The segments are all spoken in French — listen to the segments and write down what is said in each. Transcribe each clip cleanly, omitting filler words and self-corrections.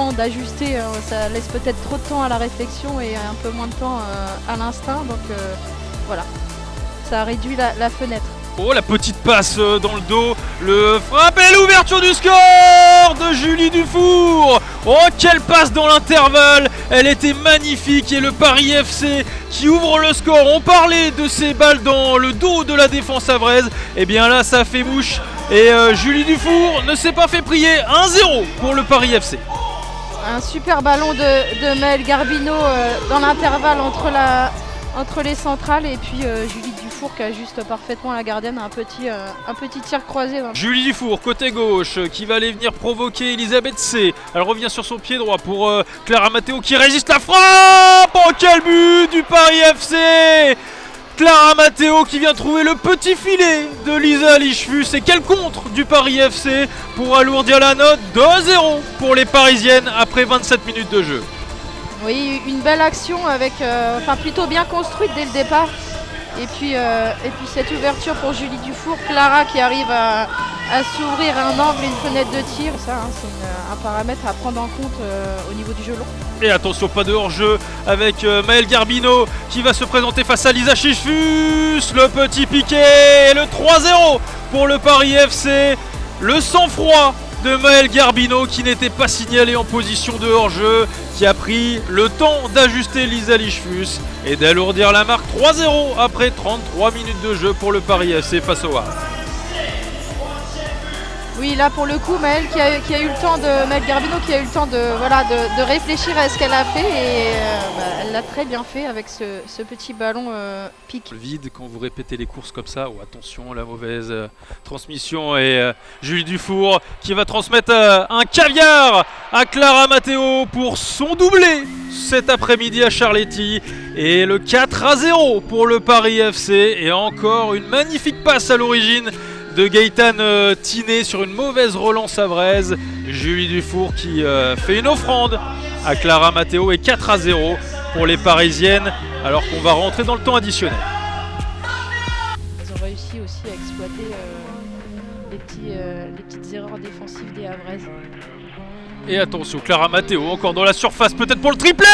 temps d'ajuster, ça laisse peut-être trop de temps à la réflexion et un peu moins de temps à l'instinct. Donc voilà, ça a réduit la fenêtre. Oh, la petite passe dans le dos, le frappe et l'ouverture du score de Julie Dufour. Oh, quelle passe dans l'intervalle, elle était magnifique et le Paris FC qui ouvre le score. On parlait de ces balles dans le dos de la défense avraise, et bien là ça fait mouche et Julie Dufour ne s'est pas fait prier. 1-0 pour le Paris FC. Un super ballon de Maëlle Garbino dans l'intervalle entre les centrales et puis Julie Dufour qui ajuste parfaitement la gardienne, un petit tir croisé. Julie Dufour, côté gauche, qui va aller venir provoquer Elisabeth C. Elle revient sur son pied droit pour Clara Matteo qui résiste la frappe. Oh, quel but du Paris FC! Clara Matteo qui vient trouver le petit filet de Lisa Lichefus, et quel contre du Paris FC pour alourdir la note. 2-0 pour les Parisiennes après 27 minutes de jeu. Oui, une belle action avec, plutôt bien construite dès le départ. Et puis cette ouverture pour Julie Dufour, Clara qui arrive à s'ouvrir un angle et une fenêtre de tir. Ça, c'est un paramètre à prendre en compte au niveau du jeu long. Et attention, pas de hors-jeu avec Maëlle Garbino qui va se présenter face à Lisa Lichefus. Le petit piqué, le 3-0 pour le Paris FC. Le sang-froid de Maëlle Garbino qui n'était pas signalé en position de hors-jeu, qui a pris le temps d'ajuster Lisa Lichefus et d'alourdir la marque. 3-0 après 33 minutes de jeu pour le Paris FC face au Havre. Oui, là pour le coup, Maëlle Garbino qui a eu le temps de réfléchir à ce qu'elle a fait et elle l'a très bien fait avec ce petit ballon pique. Vide quand vous répétez les courses comme ça. Oh, attention, la mauvaise transmission, et Julie Dufour qui va transmettre un caviar à Clara Matteo pour son doublé cet après-midi à Charletti, et le 4-0 pour le Paris FC, et encore une magnifique passe à l'origine de Gaëtane Tiné sur une mauvaise relance avraise. Julie Dufour qui fait une offrande à Clara Matteo, et 4-0 pour les Parisiennes alors qu'on va rentrer dans le temps additionnel. Ils ont réussi aussi à exploiter les petites erreurs défensives des Havraises. Et attention, Clara Matteo encore dans la surface, peut-être pour le triplé.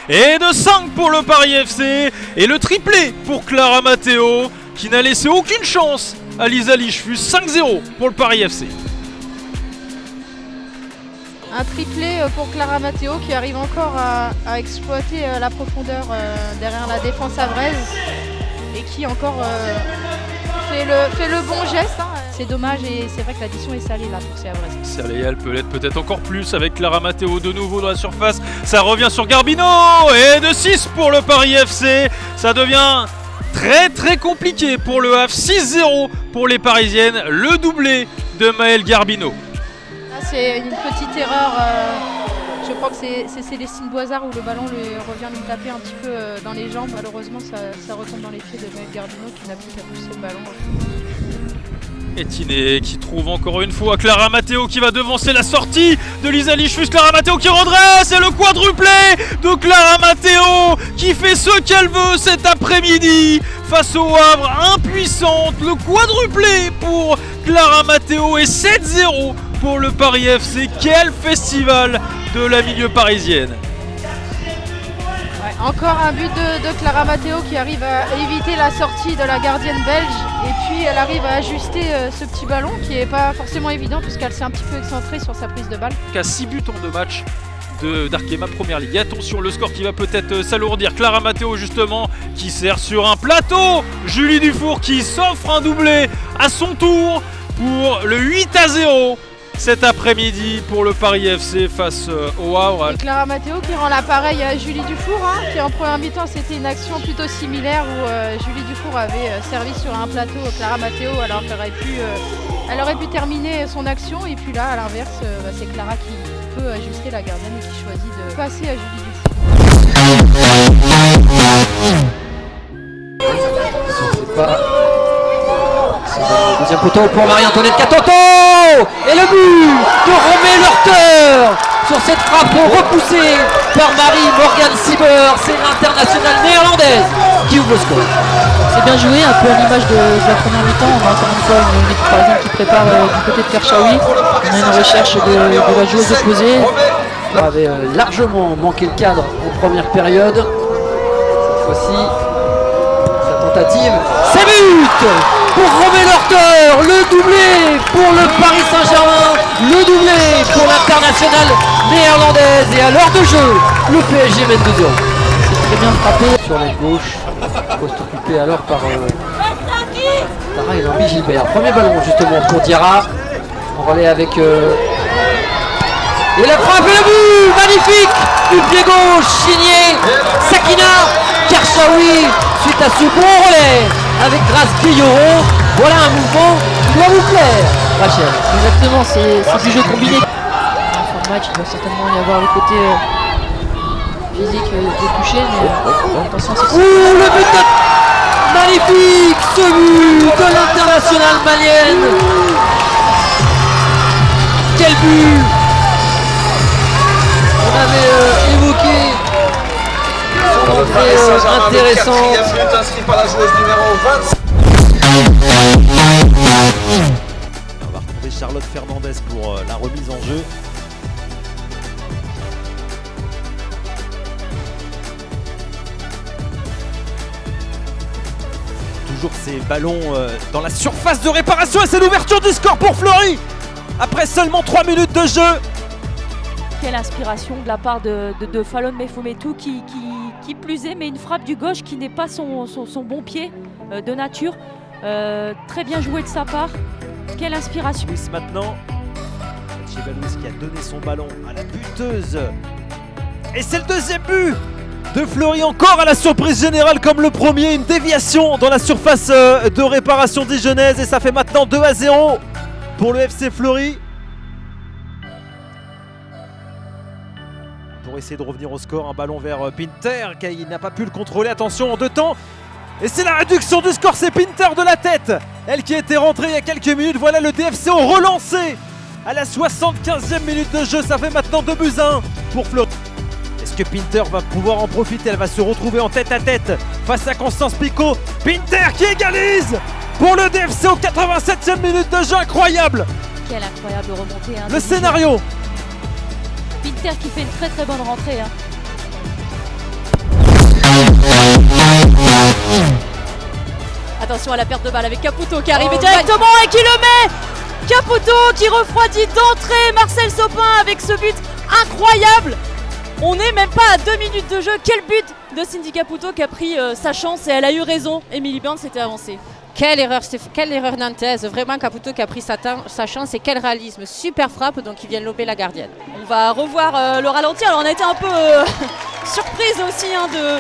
Et de 5 pour le Paris FC, et le triplé pour Clara Matteo qui n'a laissé aucune chance à Lisa Lichefus. 5-0 pour le Paris FC. Un triplé pour Clara Matteo qui arrive encore à exploiter la profondeur derrière la défense avraise et qui encore fait le bon geste. C'est dommage, et c'est vrai que l'addition est salée là pour ces Havraises. Salée, elle peut l'être peut-être encore plus avec Clara Matteo de nouveau dans la surface. Ça revient sur Garbino, et de 6 pour le Paris FC. Ça devient très très compliqué pour le Havre. 6-0 pour les Parisiennes, le doublé de Maëlle Garbino. Là, c'est une petite erreur, je crois que c'est Célestine Boisard où le ballon revient lui taper un petit peu dans les jambes. Malheureusement ça retombe dans les pieds de Maëlle Garbino qui n'a plus qu'à pousser le ballon. Et Tiné qui trouve encore une fois Clara Matteo qui va devancer la sortie de Lisa Lichefus. Clara Matteo qui redresse, et le quadruplé de Clara Matteo qui fait ce qu'elle veut cet après-midi face au Havre, impuissante. Le quadruplé pour Clara Matteo, et 7-0 pour le Paris FC. Quel festival de la milieu parisienne. Ouais, encore un but de Clara Matteo qui arrive à éviter la sortie de la gardienne belge, et puis elle arrive à ajuster ce petit ballon qui n'est pas forcément évident puisqu'elle s'est un petit peu excentrée sur sa prise de balle. Qu'à 6 buts en 2 matchs d'Arkema Première Ligue. Attention, le score qui va peut-être s'alourdir. Clara Matteo justement qui sert sur un plateau. Julie Dufour qui s'offre un doublé à son tour pour le 8-0 cet après-midi pour le Paris FC face au Havre. Et Clara Matteo qui rend l'appareil à Julie Dufour, qui en première mi-temps c'était une action plutôt similaire où Julie Dufour avait servi sur un plateau Clara Matteo alors qu'elle aurait pu terminer son action, et puis là à l'inverse c'est Clara qui peut ajuster la gardienne et qui choisit de passer à Julie Dufour. Deuxième poteau pour Marie-Antoinette Catanto, et le but de Romée Lorteur sur cette frappe repoussée par Marie Morgan Sieber. C'est l'internationale néerlandaise qui ouvre le score. c'est bien joué, un peu à l'image de la première mi-temps. On a encore une fois une équipe par exemple qui prépare du côté de Karchaoui. On a une recherche de la joueuse opposée. On avait largement manqué le cadre en première période. Cette fois-ci, sa tentative, c'est but pour Romain Lorteur, le doublé pour le Paris Saint-Germain, le doublé pour l'internationale néerlandaise. Et à l'heure de jeu, le PSG mène 2-0. C'est très bien frappé sur l'aile gauche, poste occupé alors par Tara et Lambi Gilbert. Premier ballon justement pour Diarra, en relais avec et la frappe et le but magnifique du pied gauche signé Sakina Karchaoui suite à ce bon relais avec Grace Guillauron. Voilà un mouvement qui doit vous plaire, Rachel. Exactement, c'est du jeu combiné. Dans le match, il doit certainement y avoir le côté physique des touchés, mais attention, c'est le but magnifique, ce but de l'internationale malienne. Quel but! On avait évoqué son entrée intéressante. Inscrit par la joueuse numéro 26. On va retrouver Charlotte Fernandez pour la remise en jeu. Toujours ces ballons dans la surface de réparation et c'est l'ouverture du score pour Fleury après seulement 3 minutes de jeu. Quelle inspiration de la part de Fallon Mefometou qui plus est, mais une frappe du gauche qui n'est pas son bon pied de nature. Très bien joué de sa part. Quelle inspiration. Louis maintenant. Louis qui a donné son ballon à la buteuse. Et c'est le deuxième but de Fleury, encore à la surprise générale comme le premier. Une déviation dans la surface de réparation dijonnaise et ça fait maintenant 2-0 pour le FC Fleury. Pour essayer de revenir au score, un ballon vers Pinter qui n'a pas pu le contrôler, attention en deux temps. Et c'est la réduction du score, c'est Pinter de la tête. Elle qui était rentrée il y a quelques minutes, voilà le DFCO relancé à la 75e minute de jeu. Ça fait maintenant 2-1 pour Fleury. Est-ce que Pinter va pouvoir en profiter? Elle va se retrouver en tête à tête face à Constance Picot. Pinter qui égalise pour le DFCO, 87e minute de jeu, incroyable. Quelle incroyable remontée. Le scénario. Pinter qui fait une très très bonne rentrée. Attention à la perte de balle avec Caputo qui arrive directement et qui le met. Caputo qui refroidit d'entrée Marcel Sopin avec ce but incroyable. On n'est même pas à 2 minutes de jeu. Quel but de Cindy Caputo qui a pris sa chance et elle a eu raison. Émilie Byrne s'était avancée. Quelle erreur nantaise, vraiment Caputo qui a pris sa chance et quel réalisme, super frappe donc il vient lober la gardienne. On va revoir le ralenti, alors on a été un peu surprise aussi de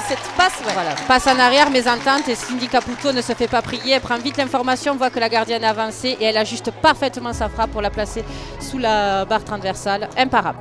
cette passe. Ouais. Voilà, passe en arrière, mésentente et Cindy Caputo ne se fait pas prier, elle prend vite l'information, voit que la gardienne a avancé et elle ajuste parfaitement sa frappe pour la placer sous la barre transversale, imparable.